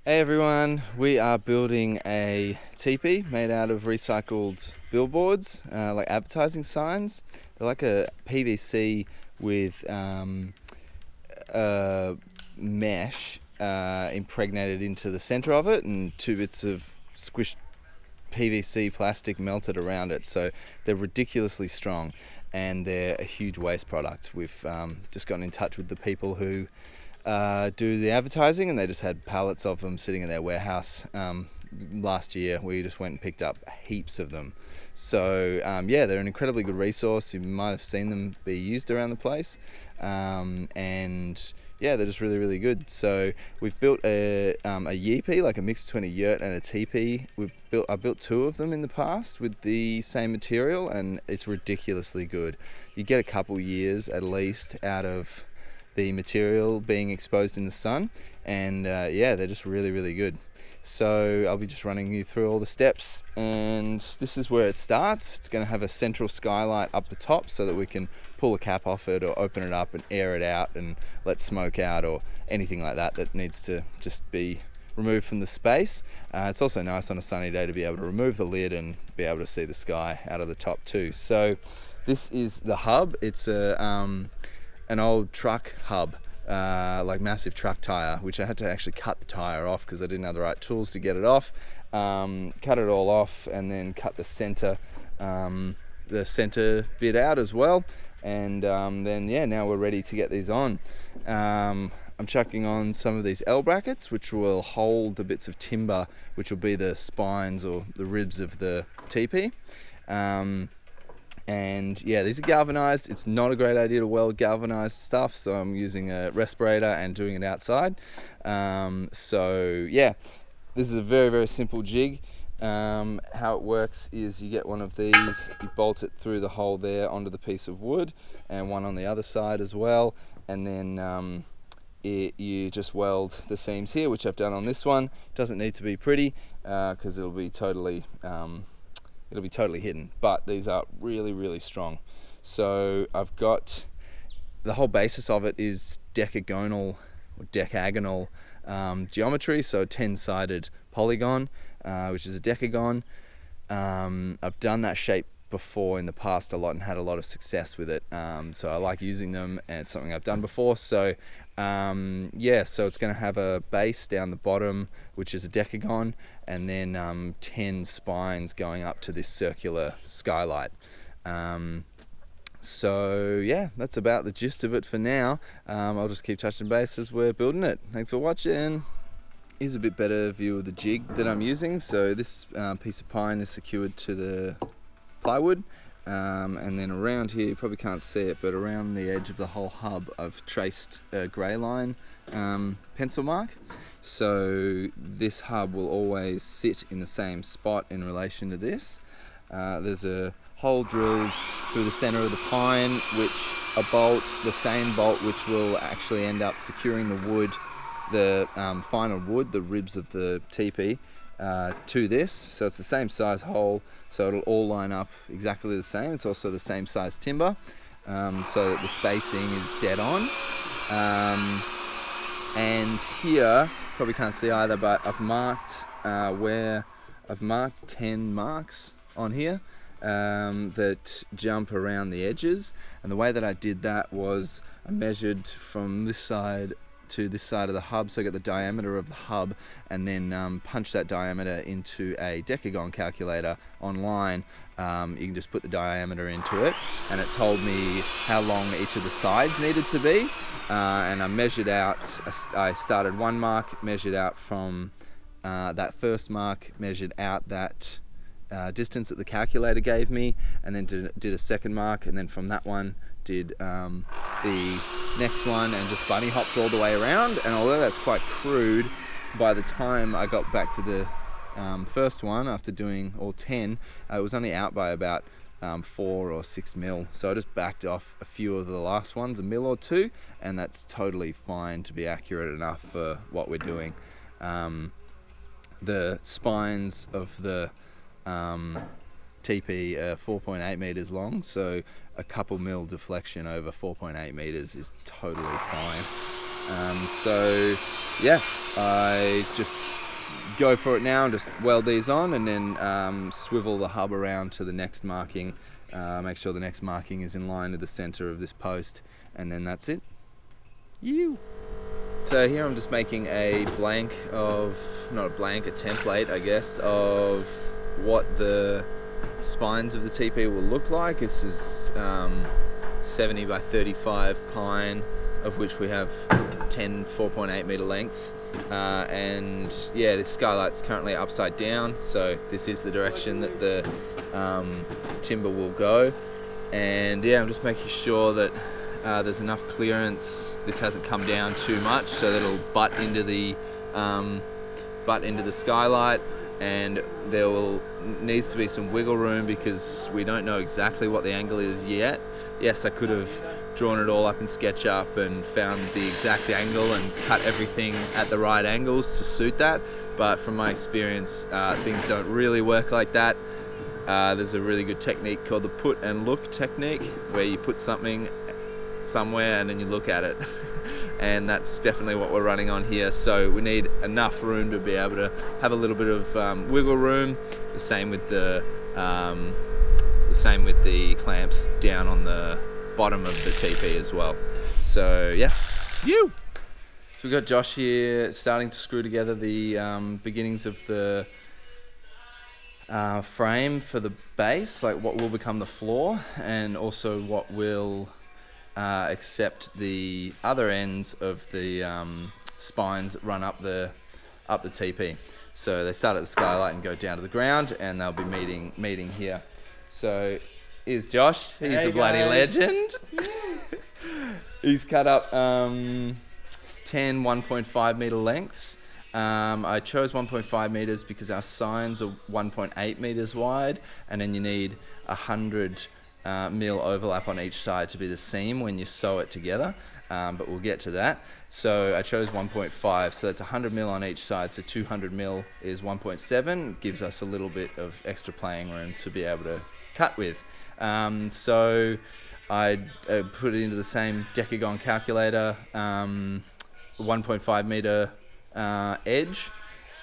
Hey everyone, we are building a teepee made out of recycled billboards, like advertising signs. They're like a PVC with mesh impregnated into the center of it, and 2 bits of squished PVC plastic melted around it. So they're ridiculously strong, and they're a huge waste product. We've just gotten in touch with the people who do the advertising, and they just had pallets of them sitting in their warehouse. Last year we just went and picked up heaps of them. So yeah, they're an incredibly good resource. You might have seen them be used around the place, and yeah, they're just really good. So we've built a yeepee, like a mix between a yurt and a teepee. I built 2 of them in the past with the same material, and it's ridiculously good. You get a couple years at least out of the material being exposed in the sun, and yeah, they're just really good. So I'll be just running you through all the steps, and this is where it starts. It's going to have a central skylight up the top so that we can pull a cap off it or open it up and air it out and let smoke out or anything like that that needs to just be removed from the space. It's also nice on a sunny day to be able to remove the lid and be able to see the sky out of the top too. So this is the hub. It's an old truck hub, like massive truck tire, which I had to actually cut the tire off because I didn't have the right tools to get it off. Cut it all off, and then cut the center bit out as well. And then yeah, now we're ready to get these on. I'm chucking on some of these L brackets, which will hold the bits of timber, which will be the spines or the ribs of the teepee. And yeah, these are galvanized. It's not a great idea to weld galvanized stuff, so I'm using a respirator and doing it outside. So yeah, this is a very simple jig. How it works is you get one of these, you bolt it through the hole there onto the piece of wood, and one on the other side as well, and then you just weld the seams here, which I've done on this one. It doesn't need to be pretty because it'll be totally hidden, but these are really strong. So I've got the whole basis of it is decagonal or decagonal geometry, so a 10-sided polygon, which is a decagon. I've done that shape before in the past a lot and had a lot of success with it, so I like using them, and it's something I've done before. So yeah, so it's going to have a base down the bottom, which is a decagon, and then 10 spines going up to this circular skylight. So yeah, that's about the gist of it for now. I'll just keep touching base as we're building it. Thanks for watching. Here's a bit better view of the jig that I'm using. So this piece of pine is secured to the plywood, and then around here, you probably can't see it, but around the edge of the whole hub I've traced a grey line pencil mark. So this hub will always sit in the same spot in relation to this. There's a hole drilled through the center of the pine, which the same bolt which will actually end up securing the wood, the final wood, the ribs of the teepee, to this. So it's the same size hole, so it'll all line up exactly the same. It's also the same size timber, so that the spacing is dead on. And here, probably can't see either, but I've marked I've marked 10 marks on here that jump around the edges. And the way that I did that was I measured from this side to this side of the hub, so I get the diameter of the hub, and then punch that diameter into a decagon calculator online. You can just put the diameter into it, and it told me how long each of the sides needed to be, and I measured out. I started one mark, measured out from that first mark, measured out that distance that the calculator gave me, and then did a second mark, and then from that one did the next one, and just bunny hopped all the way around. And although that's quite crude, by the time I got back to the first one, after doing all 10, it was only out by about 4 or 6 mil. So I just backed off a few of the last ones, a mil or 2, and that's totally fine to be accurate enough for what we're doing. The spines of the teepee are 4.8 meters long, so a couple mil deflection over 4.8 meters is totally fine. So yeah, I just go for it now and just weld these on, and then swivel the hub around to the next marking, make sure the next marking is in line with the center of this post, and then that's it. So here I'm just making a blank of, not a blank, a template I guess, of what the spines of the teepee will look like. This is 70 by 35 pine, of which we have 10 4.8 meter lengths, and yeah, this skylight's currently upside down, so this is the direction that the timber will go. And yeah, I'm just making sure that there's enough clearance, this hasn't come down too much, so that it'll butt into the skylight, and there needs to be some wiggle room because we don't know exactly what the angle is yet. Yes, I could have drawn it all up in SketchUp and found the exact angle and cut everything at the right angles to suit that, but from my experience, things don't really work like that. There's a really good technique called the put and look technique, where you put something somewhere and then you look at it. And that's definitely what we're running on here. So we need enough room to be able to have a little bit of wiggle room. The same with the clamps down on the bottom of the teepee as well. So yeah, So we've got Josh here starting to screw together the beginnings of the frame for the base, like what will become the floor, and also what will accept the other ends of the spines that run up the teepee. So they start at the skylight and go down to the ground, and they'll be meeting here. So here's Josh. He's a bloody legend. He's cut up 10 1.5 meter lengths. I chose 1.5 meters because our signs are 1.8 meters wide, and then you need 100 mil overlap on each side to be the seam when you sew it together, but we'll get to that. So I chose 1.5, so that's 100 mil on each side, so 200 mil is 1.7, gives us a little bit of extra playing room to be able to cut with. So I put it into the same decagon calculator, 1.5 meter edge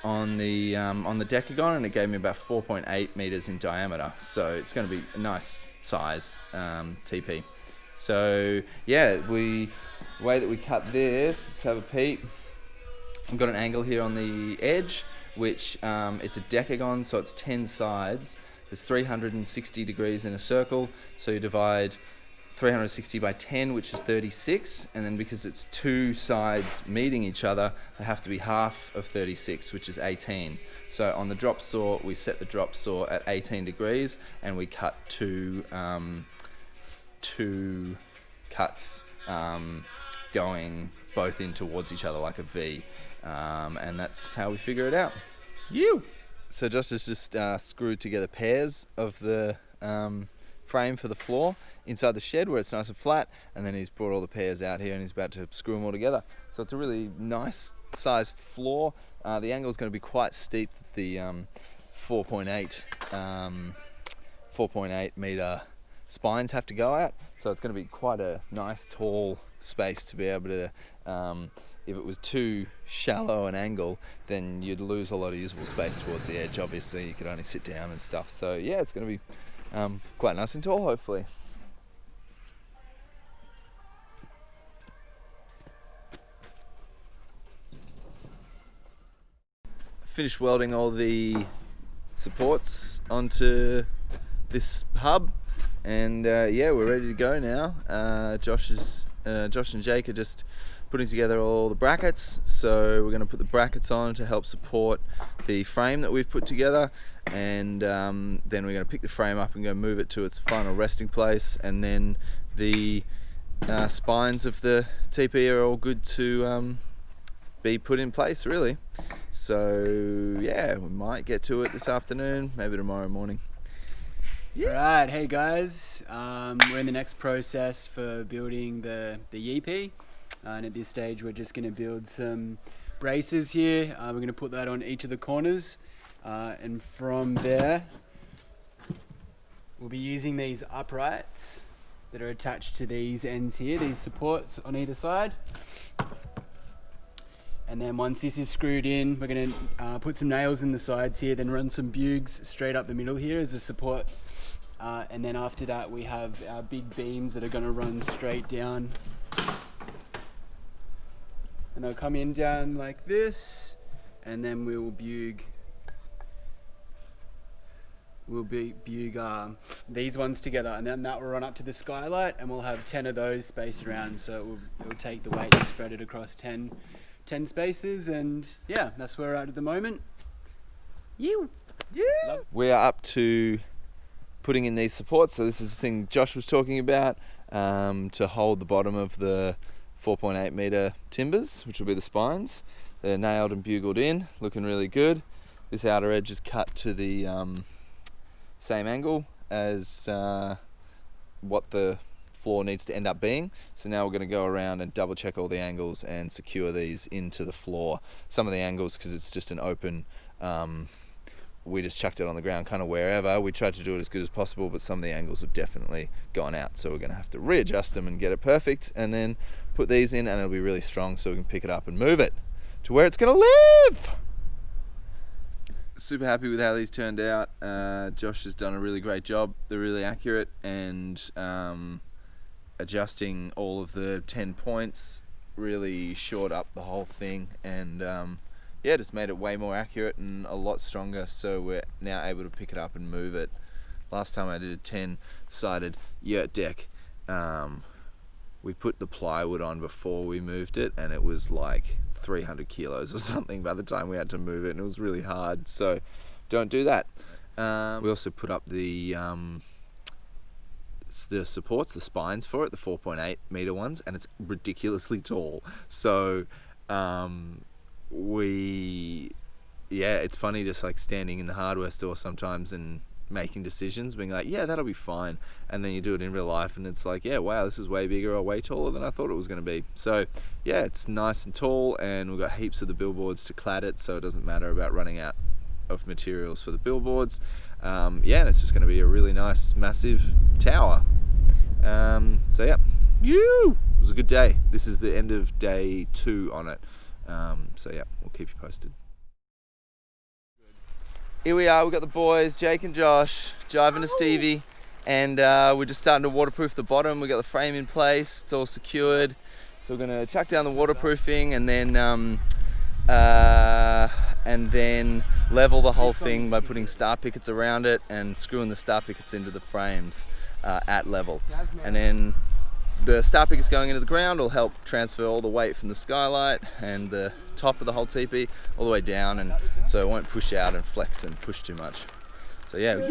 on the decagon, and it gave me about 4.8 meters in diameter, so it's going to be a nice size teepee. So yeah, the way that we cut this, let's have a peep. I've got an angle here on the edge, which it's a decagon, so it's 10 sides. There's 360 degrees in a circle, so you divide 360 by 10, which is 36, and then because it's two sides meeting each other, they have to be half of 36, which is 18. So on the drop saw, we set the drop saw at 18 degrees, and we cut two cuts going both in towards each other like a V, and that's how we figure it out. So Josh has just screwed together pairs of the frame for the floor inside the shed where it's nice and flat, and then he's brought all the pairs out here and he's about to screw them all together. So it's a really nice sized floor. The angle is going to be quite steep. The 4.8 meter spines have to go at, so it's going to be quite a nice tall space to be able to, if it was too shallow an angle, then you'd lose a lot of usable space towards the edge. Obviously you could only sit down and stuff, so yeah, it's going to be quite nice and tall, hopefully. Finished welding all the supports onto this hub, and yeah, we're ready to go now. Josh and Jake are just putting together all the brackets, so we're going to put the brackets on to help support the frame that we've put together, and then we're going to pick the frame up and go move it to its final resting place, and then the spines of the teepee are all good to be put in place, really. So yeah, we might get to it this afternoon, maybe tomorrow morning. Alright, hey guys, we're in the next process for building the yeepee, and at this stage we're just going to build some braces here. We're going to put that on each of the corners, and from there we'll be using these uprights that are attached to these ends here, these supports on either side. And then once this is screwed in, we're going to put some nails in the sides here, then run some bugs straight up the middle here as a support. And then after that, we have our big beams that are going to run straight down. And they'll come in down like this, and then we'll bug these ones together, and then that will run up to the skylight, and we'll have 10 of those spaced around, so it will take the weight and spread it across 10 spaces, and yeah, that's where we're at the moment. We are up to putting in these supports. So this is the thing Josh was talking about, to hold the bottom of the 4.8 meter timbers, which will be the spines. They're nailed and bugled in, looking really good. This outer edge is cut to the same angle as what the floor needs to end up being. So now we're going to go around and double check all the angles and secure these into the floor. Some of the angles, because it's just an open, we just chucked it on the ground kind of wherever. We tried to do it as good as possible, but some of the angles have definitely gone out, so we're going to have to readjust them and get it perfect, and then put these in, and it'll be really strong so we can pick it up and move it to where it's going to live. Super happy with how these turned out. Josh has done a really great job. They're really accurate, and adjusting all of the 10 points really shored up the whole thing, and yeah, just made it way more accurate and a lot stronger, so we're now able to pick it up and move it. Last time I did a 10-sided yurt deck, we put the plywood on before we moved it, and it was like 300 kilos or something by the time we had to move it, and it was really hard, so don't do that. We also put up the supports, the spines for it, the 4.8 meter ones, and it's ridiculously tall, so it's funny just like standing in the hardware store sometimes and making decisions, being like, yeah, that'll be fine, and then you do it in real life and it's like, yeah, wow, this is way bigger or way taller than I thought it was going to be. So yeah, it's nice and tall, and we've got heaps of the billboards to clad it, so it doesn't matter about running out of materials for the billboards. Yeah, and it's just going to be a really nice massive tower. So yeah, it was a good day. This is the end of day 2 on it. So yeah, we'll keep you posted. Here we are, we've got the boys, Jake and Josh, jiving to Stevie, and we're just starting to waterproof the bottom. We've got the frame in place, it's all secured. So we're gonna chuck down the waterproofing and then level the whole thing by putting star pickets around it and screwing the star pickets into the frames at level. And then the star pickets going into the ground will help transfer all the weight from the skylight and the top of the whole teepee all the way down, and so it won't push out and flex and push too much. So yeah, there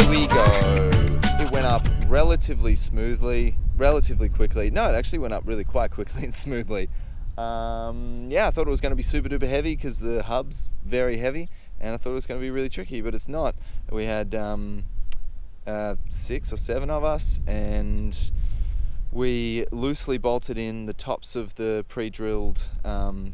we go. It went up relatively smoothly, relatively quickly. No, it actually went up really quite quickly and smoothly. Yeah, I thought it was going to be super duper heavy because the hub's very heavy, and I thought it was going to be really tricky, but it's not. We had 6 or 7 of us, and we loosely bolted in the tops of the pre-drilled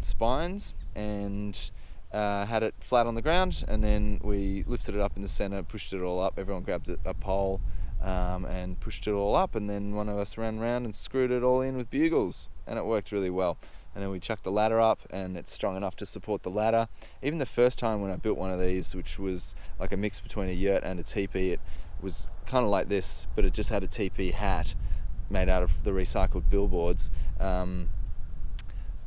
spines and had it flat on the ground, and then we lifted it up in the center, pushed it all up. Everyone grabbed a pole and pushed it all up, and then one of us ran around and screwed it all in with bugles, and it worked really well. And then we chucked the ladder up, and it's strong enough to support the ladder. Even the first time when I built one of these, which was like a mix between a yurt and a teepee, it was kind of like this, but it just had a teepee hat made out of the recycled billboards.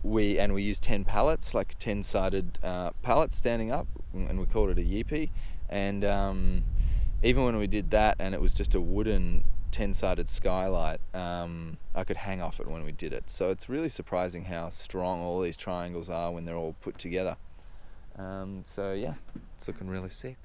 We used 10 pallets, like 10-sided pallets standing up, and we called it a yeepee. And even when we did that, and it was just a wooden 10-sided skylight, I could hang off it when we did it. So it's really surprising how strong all these triangles are when they're all put together. So yeah, it's looking really sick.